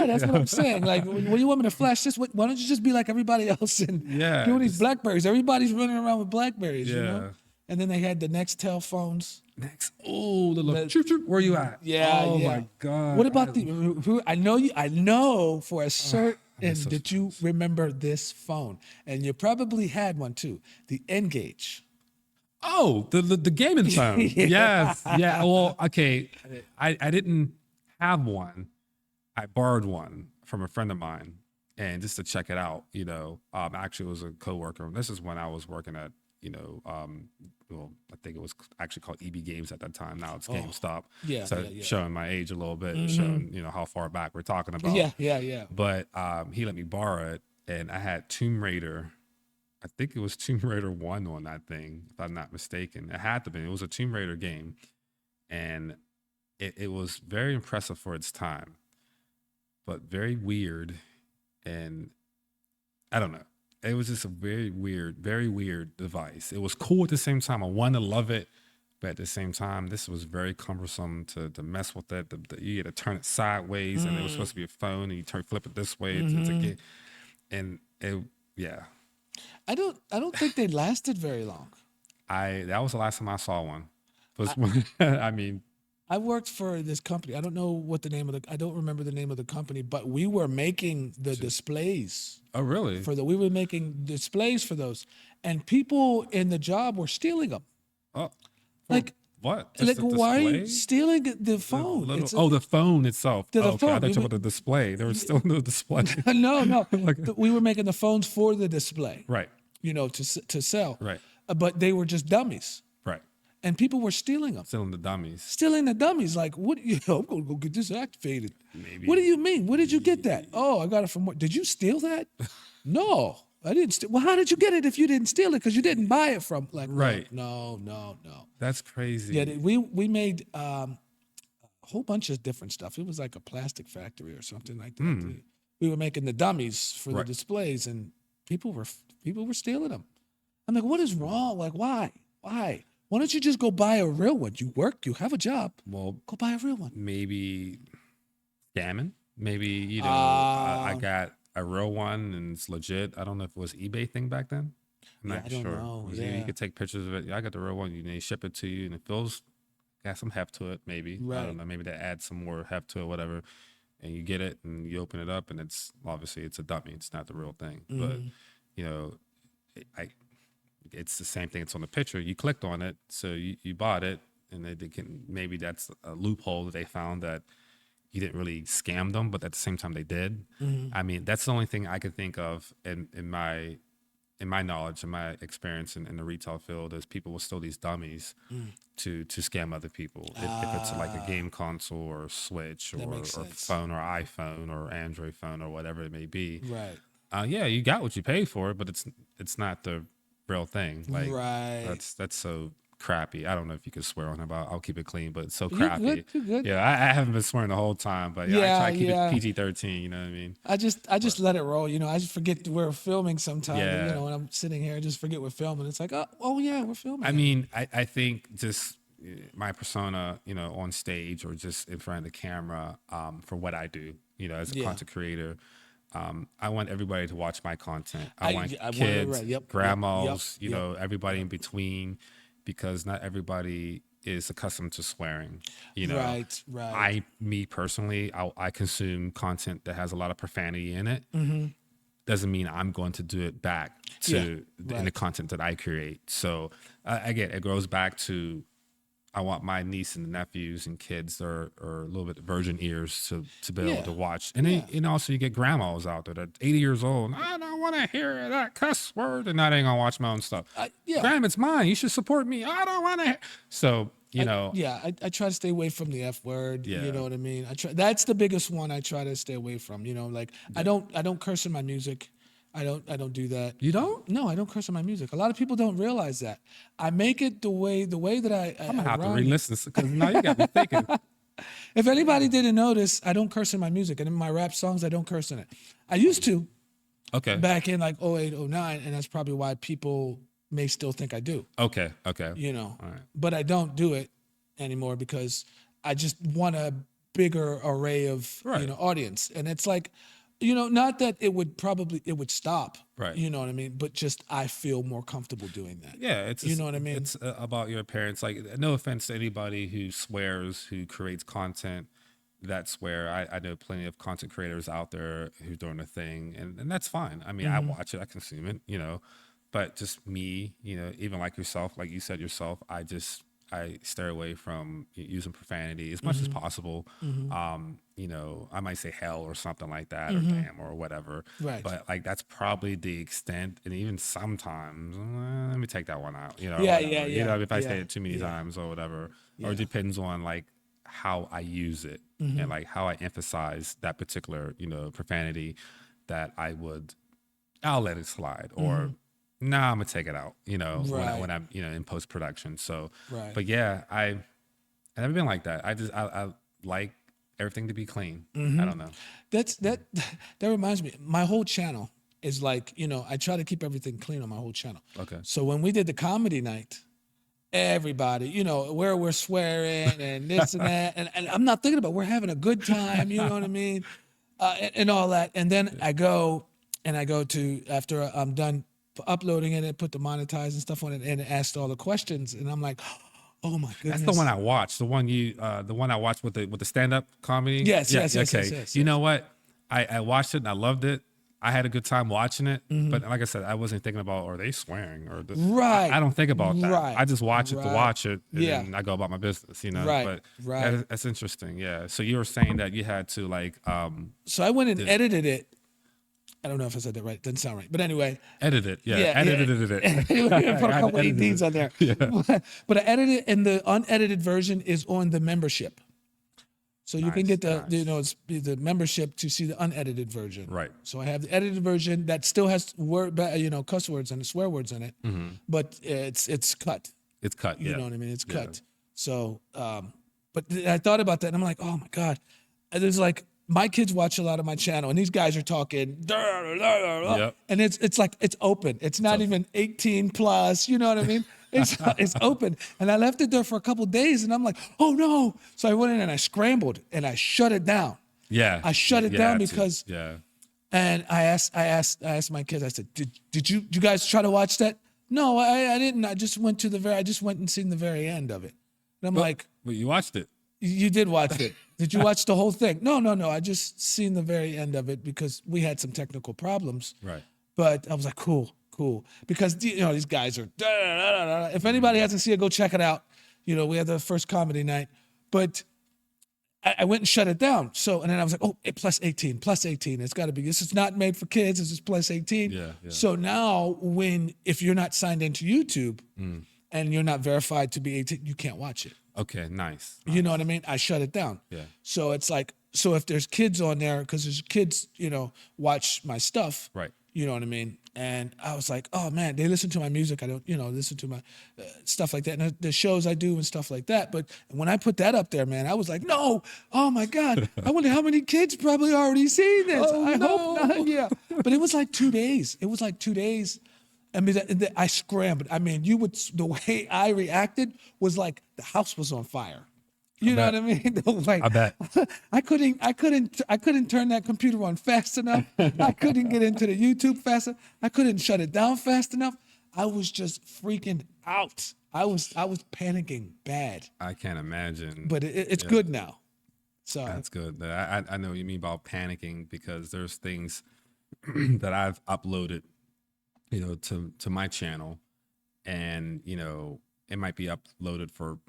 that's what I'm saying. Like, when you want me to flash this, why don't you just be like everybody else and doing these Blackberries? Everybody's running around with Blackberries, you know? And then they had the Nextel phones. The little chirp, chirp, where you at? Yeah. Oh my God. What about I know for a certain that you remember this phone, and you probably had one too. The N-Gage. Oh, the gaming phone. Yes. Yeah. Well, okay. I didn't have one. I borrowed one from a friend of mine. and just to check it out, actually it was a coworker. This is when I was working at, well, I think it was actually called EB Games at that time. Now it's GameStop. Yeah, So yeah, yeah. showing my age a little bit, showing, how far back we're talking about. Yeah, yeah, yeah. But he let me borrow it, and I had Tomb Raider. I think it was Tomb Raider 1 on that thing, if I'm not mistaken. It had to be. It was a Tomb Raider game, and it was very impressive for its time, but very weird. And I don't know. It was just a very weird device. It was cool at the same time. I wanted to love it, but at the same time, this was very cumbersome to mess with it. You had to turn it sideways, and it was supposed to be a phone, and you flip it this way. It's a game. And yeah. I don't think they lasted very long. That was the last time I saw one. I mean, I worked for this company. I don't know what the name of I don't remember the name of the company, but we were making the displays. Oh, really? We were making displays for those, and people in the job were stealing them. Oh, like what? Like, why are you display? stealing the phone? The phone itself. The Okay, phone. I thought you were about the display. There was still no display. No. We were making the phones for the display. Right. To sell. Right. But they were just dummies. Right. And people were stealing them. Stealing the dummies. Stealing the dummies. Like, what? I'm going to go get this activated. Maybe. What do you mean? Where did you get that? Oh, I got it from what? Did you steal that? No, I didn't steal. Well, how did you get it if you didn't steal it? Because you didn't buy it from, like, right. No. That's crazy. Yeah, we made a whole bunch of different stuff. It was like a plastic factory or something like that. We were making the dummies for the displays, and people were stealing them. I'm like, what is wrong? Like, why? Why don't you just go buy a real one? You work, you have a job. Well, go buy a real one. Maybe scamming. Maybe, I got a real one and it's legit. I don't know if it was eBay thing back then. I'm not sure. Know. You could take pictures of it. I got the real one. They ship it to you, and it got some heft to it. Maybe I don't know. Maybe they add some more heft to it, whatever. And you get it, and you open it up, and it's obviously it's a dummy. It's not the real thing. But it's the same thing. It's on the picture. You clicked on it, so you bought it, and maybe that's a loophole that they found that you didn't really scam them, but at the same time they did. I mean, that's the only thing I could think of in my knowledge and my experience in the retail field is people will steal these dummies to scam other people. If it's like a game console or Switch or phone or iPhone or Android phone or whatever it may be. Right. Yeah, you got what you paid for, but it's not the real thing. Like, right. That's so crappy. I don't know if you could swear on it, but I'll keep it clean. But it's so crappy. You're good. Yeah, I haven't been swearing the whole time, but I try to keep it PG-13. You know what I mean? I just let it roll. I just forget we're filming sometimes. Yeah. When I'm sitting here, I just forget we're filming. It's like, oh yeah, we're filming. I mean, I think just my persona, on stage or just in front of the camera, for what I do, as a content creator. I want everybody to watch my content. I want kids, grandmas, everybody in between, because not everybody is accustomed to swearing. Right. Me personally, I consume content that has a lot of profanity in it. Doesn't mean I'm going to do it back in the content that I create. So again, it goes back to I want my niece and nephews and kids that are a little bit virgin ears to be able to watch. And then also you get grandmas out there that 80 years old. I don't want to hear that cuss word. And I ain't gonna watch my own stuff. Grandma, it's mine. You should support me. I don't want to. So, I try to stay away from the F word. Yeah. You know what I mean? That's the biggest one I try to stay away from. I don't curse in my music. I don't do that. You don't? No, I don't curse in my music. A lot of people don't realize that. I make it the way that I'm gonna have to re-listen because now you got me thinking. If anybody didn't notice, I don't curse in my music, and in my rap songs, I don't curse in it. I used to. Okay. Back in like 08, 09, and that's probably why people may still think I do. Okay. All right. But I don't do it anymore because I just want a bigger array of audience, and it's like. Not that it would stop. Right. You know what I mean? But just I feel more comfortable doing that. Yeah. You know what I mean? It's about your appearance. Like, no offense to anybody who swears, who creates content that swear. I know plenty of content creators out there who's doing a thing, and that's fine. I mean, I watch it, I consume it, but just me, even like yourself, like you said yourself, I stay away from using profanity as much as possible. You know, I might say hell or something like that, or damn or whatever. Right. But like that's probably the extent. And even sometimes, let me take that one out. You know, or Yeah, whatever. yeah, You know, yeah, if I say yeah, it too many yeah. times or whatever, or Yeah. it depends on like how I use it and like how I emphasize that particular, you know, profanity that I'll let it slide, or nah, I'm gonna take it out, you know, Right. when I'm, you know, in post production. So, Right. but yeah, I've never been like that. I like everything to be clean. I don't know. That reminds me. My whole channel is like, you know, I try to keep everything clean on my whole channel. Okay. So when we did the comedy night, everybody, you know, where we're swearing and this and that, and I'm not thinking about we're having a good time, you know what I mean, and all that. And then I go to after I'm done uploading it and put the monetize and stuff on it and asked all the questions, and I'm like, oh my goodness. That's the one I watched. The one I watched with the stand up comedy. Yes, Yeah, yes, yes, okay. yes, yes, You yes. know what? I watched it and I loved it. I had a good time watching it, but like I said, I wasn't thinking about are they swearing or Right. I don't think about that. Right. I just watch it to Right. watch it, and Yeah. then I go about my business, you know. Right. But Right. that's interesting. Yeah. So you were saying that you had to like So I went and edited it. I don't know if I said that right. Doesn't sound right. But anyway, edit it. Yeah. yeah, Edited it. Put a I couple edited EDs it. on there. But I edited it, and the unedited version is on the membership. So you can Nice, get the, nice. you know, it's the membership to see the unedited version. Right. So I have the edited version that still has you know, cuss words and swear words in it, but it's cut. It's cut. You Yeah. know what I mean? It's Yeah. cut. So, but I thought about that, and I'm like, oh my god, and there's like my kids watch a lot of my channel, and these guys are talking, Yep. and it's like it's open. It's not even 18 plus. You know what I mean? It's open, and I left it there for a couple days, and I'm like, oh no! So I went in and I scrambled and I shut it down. Yeah. I shut it Yeah, down too. because, yeah. and I asked my kids. I said, did you guys try to watch that? No, I didn't. I just went and seen the very end of it. And I'm like, But you watched it. you did watch it. Did you watch the whole thing? No. I just seen the very end of it because we had some technical problems. Right. But I was like, cool. Because, you know, these guys are, if anybody hasn't seen it, go check it out. You know, we had the first comedy night. But I went and shut it down. So, and then I was like, oh, plus 18. It's got to be. This is not made for kids. This is plus 18. Yeah. So now if you're not signed into YouTube and you're not verified to be 18, you can't watch it. Okay. Nice. You know what I mean? I shut it down. Yeah. So it's like, so if there's kids on there, because there's kids, you know, watch my stuff. Right. You know what I mean? And I was like, oh man, they listen to my music. I don't, you know, listen to my stuff like that. And the shows I do and stuff like that. But when I put that up there, man, I was like, no, oh my God. I wonder how many kids probably already seen this. I hope not. Yeah. But it was like 2 days. I mean, I scrambled. I mean, the way I reacted was like the house was on fire. You know what I mean? Like, I bet. I couldn't turn that computer on fast enough. I couldn't get into the YouTube fast enough. I couldn't shut it down fast enough. I was just freaking out. I was panicking bad. I can't imagine. But it's good now. So That's good. I know what you mean about panicking, because there's things that I've uploaded, you know, to my channel, and you know, it might be uploaded for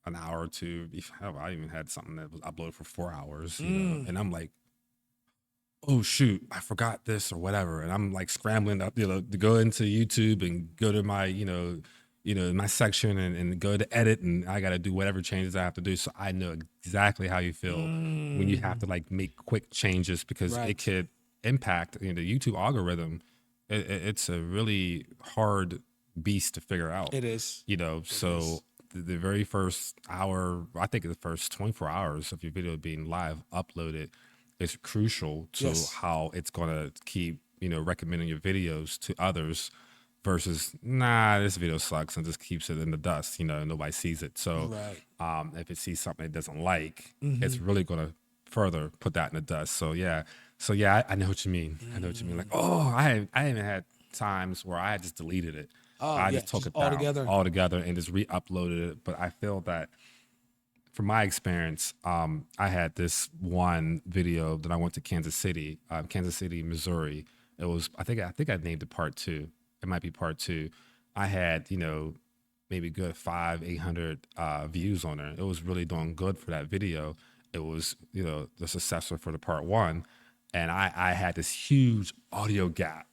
an hour or two. I even had something that was uploaded for 4 hours, you know, and I'm like, oh shoot, I forgot this or whatever, and I'm like scrambling up, you know, to go into YouTube and go to my, you know, my section and go to edit, and I got to do whatever changes I have to do. So I know exactly how you feel when you have to like make quick changes, because it could impact, you know, the YouTube algorithm. It's a really hard beast to figure out. it is. You know, so the very first hour, I think the first 24 hours of your video being live uploaded is crucial to how it's going to keep, you know, recommending your videos to others, versus, nah, this video sucks, and just keeps it in the dust, you know, and nobody sees it. So if it sees something it doesn't like, it's really going to further put that in the dust. So yeah, I know what you mean. I know what you mean. Like, oh, I even had times where I just deleted it. I just took it down altogether and just re-uploaded it. But I feel that, from my experience, I had this one video that I went to Kansas City, Missouri. It was, I think I named it part 2. It might be part 2. I had, you know, maybe good 800 views on it. It was really doing good for that video. It was, the successor for the part one. And I had this huge audio gap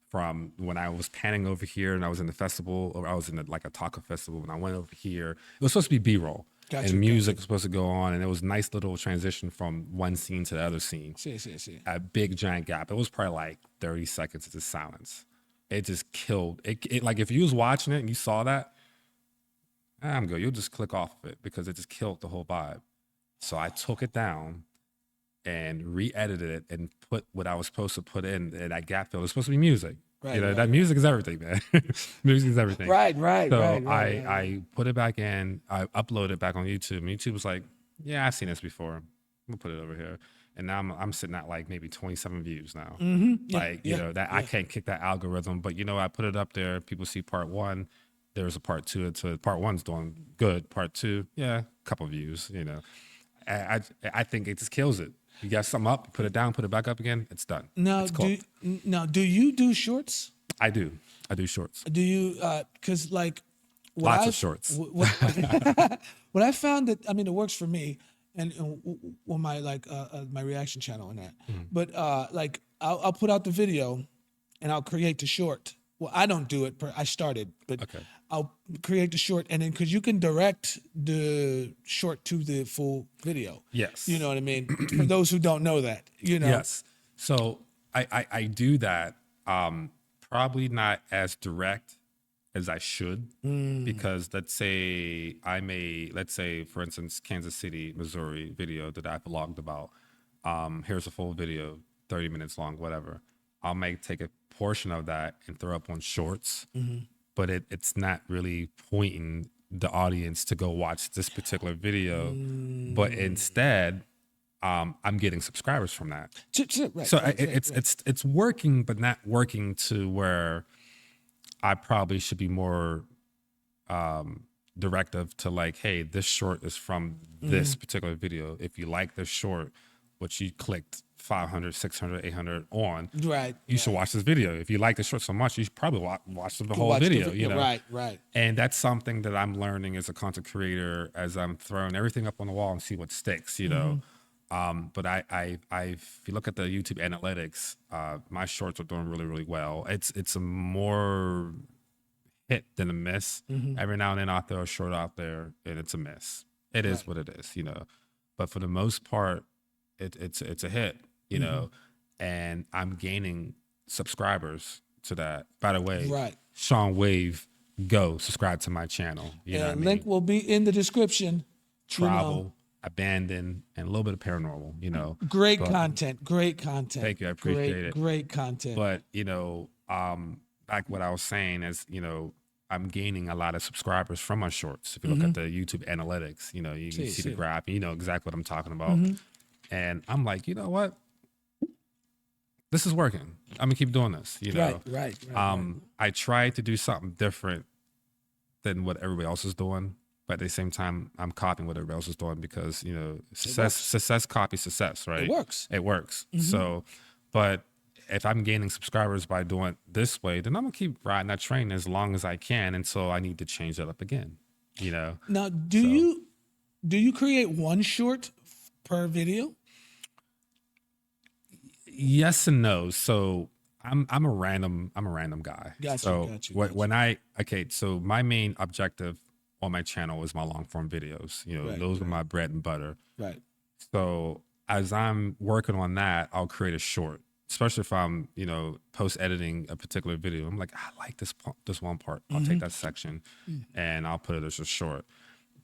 from when I was panning over here and I was in the festival, or I was in like a taco festival, and I went over here. It was supposed to be B-roll. Gotcha, And music was supposed to go on, and it was a nice little transition from one scene to the other scene. See. A big giant gap. It was probably like 30 seconds of just silence. It just killed it. Like if you was watching it and you saw that, I'm good. You'll just click off of it because it just killed the whole vibe. So I took it down and re-edited it and put what I was supposed to put in that gap fill. It's supposed to be music. Right, That music is everything, man. Music is everything. Right. So I put it back in. I uploaded it back on YouTube. And YouTube was like, yeah, I've seen this before. I'm gonna put it over here. And now I'm sitting at like maybe 27 views now. I can't kick that algorithm. But I put it up there. People see part one. There's a part two. So part one's doing good. Part two, a couple views. I think it just kills it. You got something up, put it down, put it back up again. It's done. Now, do you do shorts? I do shorts. Do you? Because like, Lots of shorts. What I found that it works for me, and on my my reaction channel and that. Mm-hmm. But I'll put out the video, and I'll create the short. Well, I don't do it. I started, but Okay. I'll create the short, and then because you can direct the short to the full video. Yes. You know what I mean? For those who don't know that, Yes. So I do that. Probably not as direct as I should, because let's say for instance, Kansas City, Missouri video that I vlogged about. Here's a full video, 30 minutes long, whatever. I may take a portion of that and throw up on shorts, but it's not really pointing the audience to go watch this particular video, but instead, I'm getting subscribers from that. It's working, but not working to where I probably should be more directive to like, hey, this short is from this particular video. If you like this short, which you clicked 500, 600, 800 on, you should watch this video. If you like the short so much, you should probably watch the whole video. Right. And that's something that I'm learning as a content creator, as I'm throwing everything up on the wall and see what sticks. But if you look at the YouTube analytics, my shorts are doing really, really well. It's a more hit than a miss. Every now and then I'll throw a short out there and it's a miss. It is what it is, But for the most part, it's a hit, and I'm gaining subscribers to that. By the way, Shaun Wave Go, subscribe to my channel. Link will be in the description. Travel, abandon, and a little bit of paranormal, Great content. Thank you. I appreciate it. Great content. But, like what I was saying is, I'm gaining a lot of subscribers from my shorts. If you look at the YouTube analytics, you can see the graph, you know exactly what I'm talking about. And I'm like, you know what? This is working. I'm gonna keep doing this, Right. I try to do something different than what everybody else is doing. But at the same time, I'm copying what everybody else is doing because, success copies success, right? It works. So, but if I'm gaining subscribers by doing it this way, then I'm gonna keep riding that train as long as I can until I need to change that up again, Now, do you create one short per video? Yes and no. So I'm a random guy. Gotcha. So my main objective on my channel is my long form videos. Those are my bread and butter. Right. So as I'm working on that, I'll create a short, especially if I'm, post editing a particular video. I'm like, I like this one part. I'll take that section and I'll put it as a short.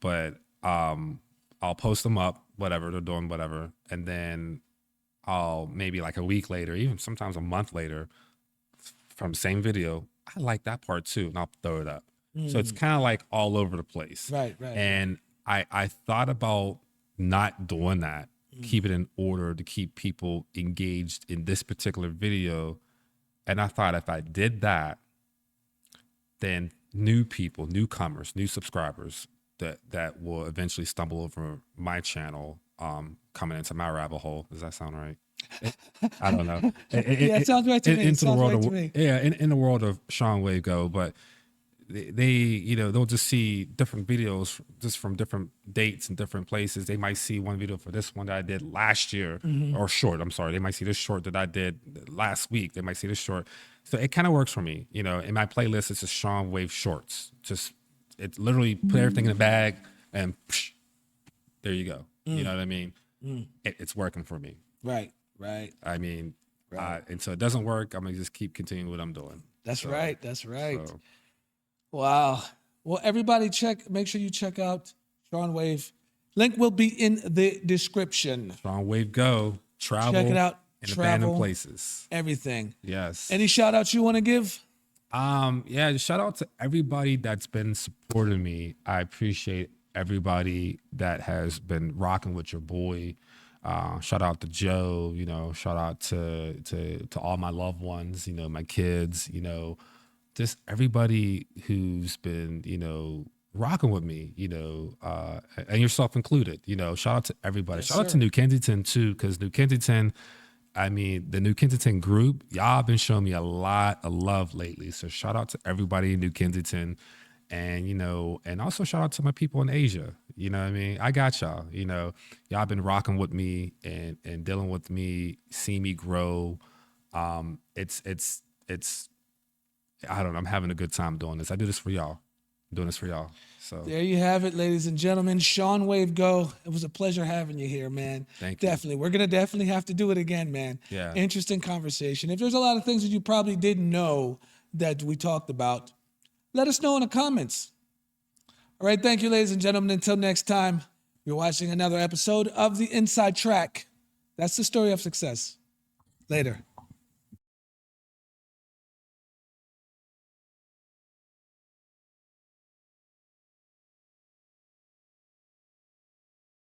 But I'll post them up, whatever, they're doing whatever. And then I'll maybe like a week later, even sometimes a month later, from the same video, I like that part too, and I'll throw it up. So it's kind of like all over the place. Right. And I thought about not doing that, keep it in order to keep people engaged in this particular video. And I thought if I did that, then new people, newcomers, new subscribers that will eventually stumble over my channel, coming into my rabbit hole. Does that sound right? I don't know. It sounds right to me. In the world of Shaun Wave Go, but they'll just see different videos just from different dates and different places. They might see one video for this one that I did last year, or short. I'm sorry. They might see this short that I did last week. They might see this short. So it kind of works for me. In my playlist, it's just Shaun Wave shorts. Just it's literally put everything in a bag and psh, there you go. You know what I mean? It's working for me. Right. I mean, and so it doesn't work. I'm gonna just keep continuing what I'm doing. That's right. So, Wow. Well, everybody make sure you check out Shaun Wave. Link will be in the description. Shaun Wave Go, travel, Check it out. and Travel, abandoned places. everything. Yes. Any shout outs you want to give? Yeah, just shout out to everybody that's been supporting me. I appreciate everybody that has been rocking with your boy. Shout out to Joe, shout out to all my loved ones, my kids, just everybody who's been, rocking with me, and yourself included, shout out to everybody. Yes, shout out to New Kensington too, because New Kensington, the New Kensington group, y'all been showing me a lot of love lately. So shout out to everybody in New Kensington, and and also shout out to my people in Asia. You know what I mean? I got y'all. Y'all been rocking with me and dealing with me, see me grow. It's I don't know. I'm having a good time doing this. I do this for y'all. I'm doing this for y'all. So there you have it, ladies and gentlemen. Shaun Wave Go. It was a pleasure having you here, man. Thank you. Definitely. We're going to definitely have to do it again, man. Yeah. Interesting conversation. If there's a lot of things that you probably didn't know that we talked about, let us know in the comments. All right. Thank you, ladies and gentlemen. Until next time, you're watching another episode of The Inside Track. That's the story of success. Later.